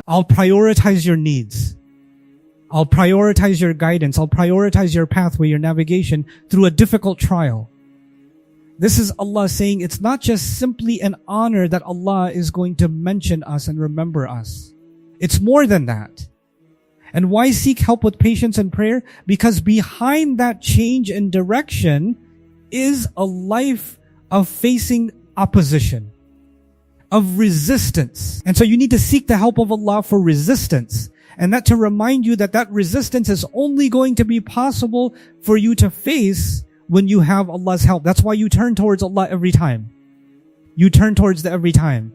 I'll prioritize your needs. I'll prioritize your guidance. I'll prioritize your pathway, your navigation through a difficult trial. This is Allah saying it's not just simply an honor that Allah is going to mention us and remember us. It's more than that. And why seek help with patience and prayer? Because behind that change in direction is a life of facing opposition, of resistance. And so you need to seek the help of Allah for resistance. And that to remind you that that resistance is only going to be possible for you to face when you have Allah's help. That's why you turn towards Allah every time. You turn towards the every time.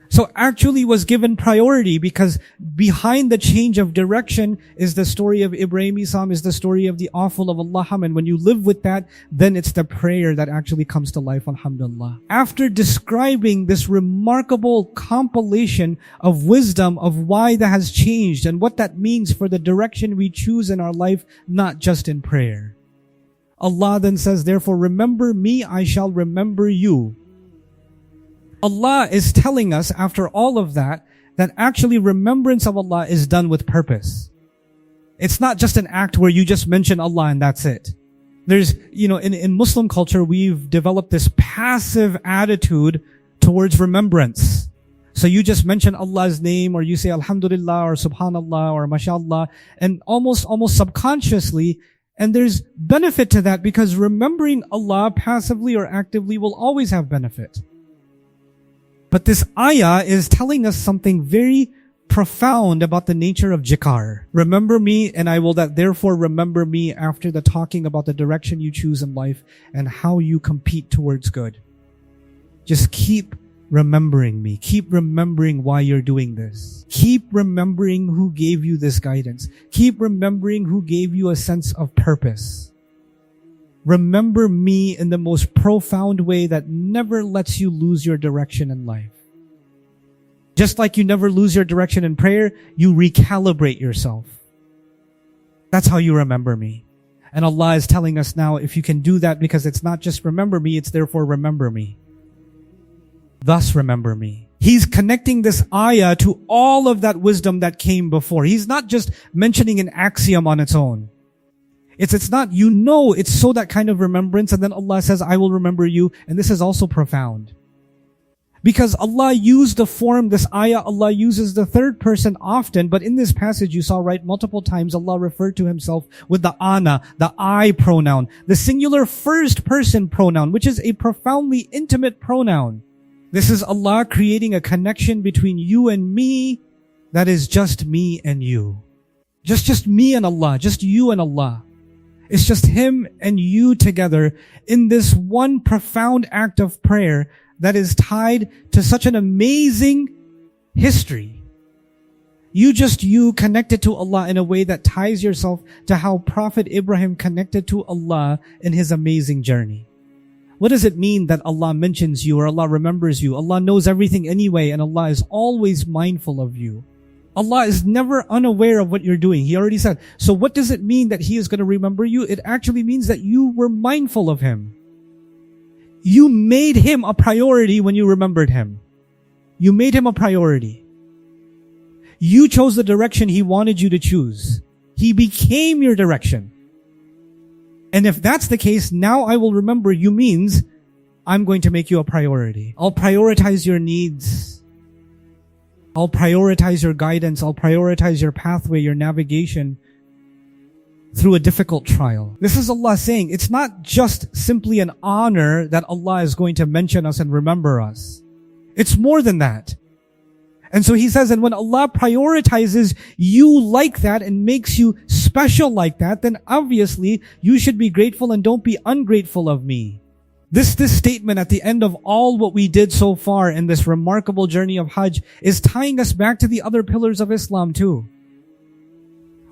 So actually was given priority because behind the change of direction is the story of Ibrahim Isam, is the story of the awful of Allah. And when you live with that, then it's the prayer that actually comes to life, alhamdulillah. After describing this remarkable compilation of wisdom of why that has changed and what that means for the direction we choose in our life, not just in prayer. Allah then says, therefore remember me, I shall remember you. Allah is telling us after all of that actually remembrance of Allah is done with purpose. It's not just an act where you just mention Allah and that's it. There's, in Muslim culture, we've developed this passive attitude towards remembrance. So you just mention Allah's name, or you say Alhamdulillah or Subhanallah or MashaAllah, and almost subconsciously, and there's benefit to that because remembering Allah passively or actively will always have benefit. But this ayah is telling us something very profound about the nature of jikar. Remember me, and I will therefore remember me after the talking about the direction you choose in life and how you compete towards good. Just keep remembering me. Keep remembering why you're doing this. Keep remembering who gave you this guidance. Keep remembering who gave you a sense of purpose. Remember me in the most profound way that never lets you lose your direction in life. Just like you never lose your direction in prayer, you recalibrate yourself. That's how you remember me. And Allah is telling us now, if you can do that, because it's not just remember me, it's therefore remember me. Thus remember me. He's connecting this ayah to all of that wisdom that came before. He's not just mentioning an axiom on its own. It's not, it's so that kind of remembrance, and then Allah says, I will remember you, and this is also profound. Because Allah used the form, this ayah, Allah uses the third person often, but in this passage you saw multiple times Allah referred to Himself with the ana, the I pronoun, the singular first person pronoun, which is a profoundly intimate pronoun. This is Allah creating a connection between you and me that is just me and you. Just me and Allah, just you and Allah. It's just Him and you together in this one profound act of prayer that is tied to such an amazing history. You connected to Allah in a way that ties yourself to how Prophet Ibrahim connected to Allah in his amazing journey. What does it mean that Allah mentions you or Allah remembers you? Allah knows everything anyway, and Allah is always mindful of you. Allah is never unaware of what you're doing. He already said. So what does it mean that He is going to remember you? It actually means that you were mindful of Him. You made Him a priority when you remembered Him. You made Him a priority. You chose the direction He wanted you to choose. He became your direction. And if that's the case, now I will remember you means I'm going to make you a priority. I'll prioritize your needs. I'll prioritize your guidance. I'll prioritize your pathway, your navigation through a difficult trial. This is Allah saying it's not just simply an honor that Allah is going to mention us and remember us. It's more than that. And so He says, and when Allah prioritizes you like that and makes you special like that, then obviously you should be grateful and don't be ungrateful of me. This statement at the end of all what we did so far in this remarkable journey of Hajj is tying us back to the other pillars of Islam too.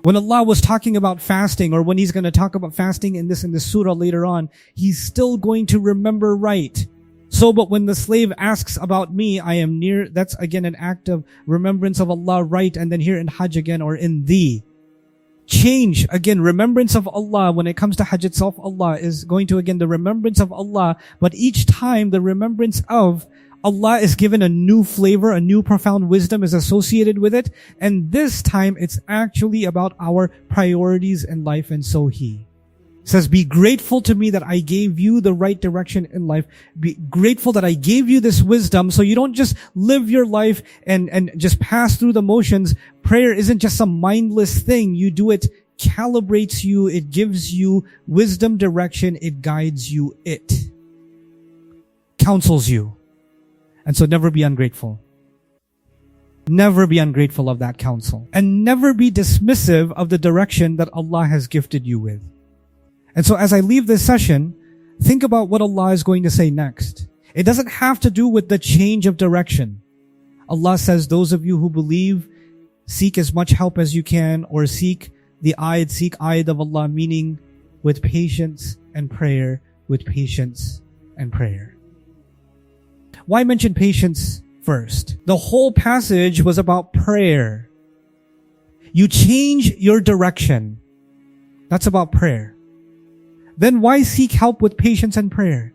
When Allah was talking about fasting, or when He's going to talk about fasting in this surah later on, He's still going to remember right. So, but when the slave asks about me, I am near, that's again an act of remembrance of Allah right, and then here in Hajj again, or in thee. change. Again, remembrance of Allah. When it comes to Hajj itself, Allah is going to, again, the remembrance of Allah. But each time the remembrance of Allah is given a new flavor, a new profound wisdom is associated with it. And this time it's actually about our priorities in life. And so He says, be grateful to me that I gave you the right direction in life. Be grateful that I gave you this wisdom so you don't just live your life and just pass through the motions. Prayer isn't just some mindless thing. You do it, calibrates you, it gives you wisdom, direction, it guides you, it counsels you. And so never be ungrateful. Never be ungrateful of that counsel. And never be dismissive of the direction that Allah has gifted you with. And so as I leave this session, think about what Allah is going to say next. It doesn't have to do with the change of direction. Allah says, those of you who believe, seek as much help as you can, or seek ayat of Allah, meaning with patience and prayer, with patience and prayer. Why mention patience first? The whole passage was about prayer. You change your direction. That's about prayer. Then why seek help with patience and prayer?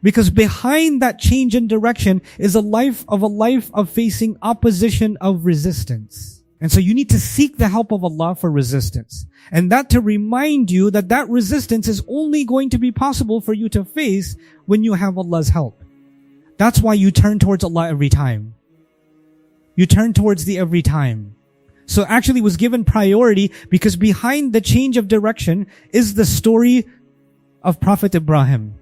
Because behind that change in direction is a life of facing opposition, of resistance. And so you need to seek the help of Allah for resistance. And that to remind you that that resistance is only going to be possible for you to face when you have Allah's help. That's why you turn towards Allah every time. You turn towards the every time. So actually was given priority because behind the change of direction is the story of Prophet Ibrahim.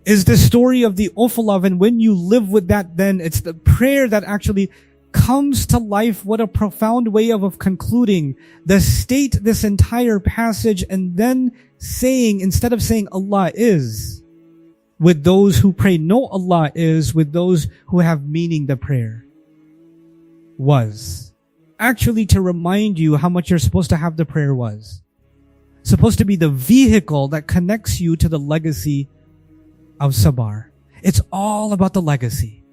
Is the story of the Ufalav, and when you live with that, then it's the prayer that actually comes to life. What a profound way of concluding the state, this entire passage, and then saying, instead of saying Allah is, with those who pray, no, Allah is with those who have meaning. The prayer was actually to remind you how much you're supposed to have the prayer was. Supposed to be the vehicle that connects you to the legacy of sabr. It's all about the legacy.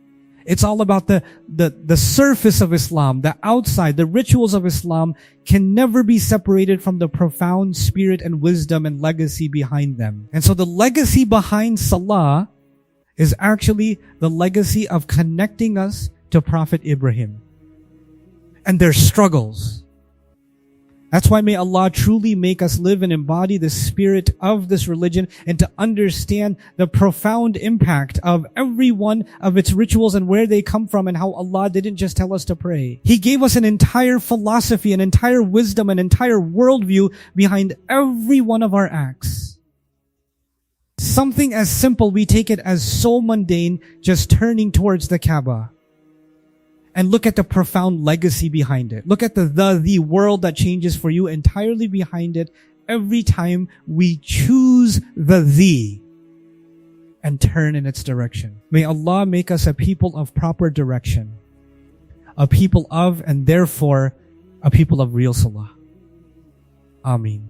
It's all about the surface of Islam, the outside, the rituals of Islam can never be separated from the profound spirit and wisdom and legacy behind them. And so the legacy behind Salah is actually the legacy of connecting us to Prophet Ibrahim and their struggles. That's why may Allah truly make us live and embody the spirit of this religion and to understand the profound impact of every one of its rituals and where they come from, and how Allah didn't just tell us to pray. He gave us an entire philosophy, an entire wisdom, an entire worldview behind every one of our acts. Something as simple, we take it as so mundane, just turning towards the Kaaba. And look at the profound legacy behind it. Look at the world that changes for you entirely behind it every time we choose the and turn in its direction. May Allah make us a people of proper direction, a people of, and therefore a people of real salah. Ameen.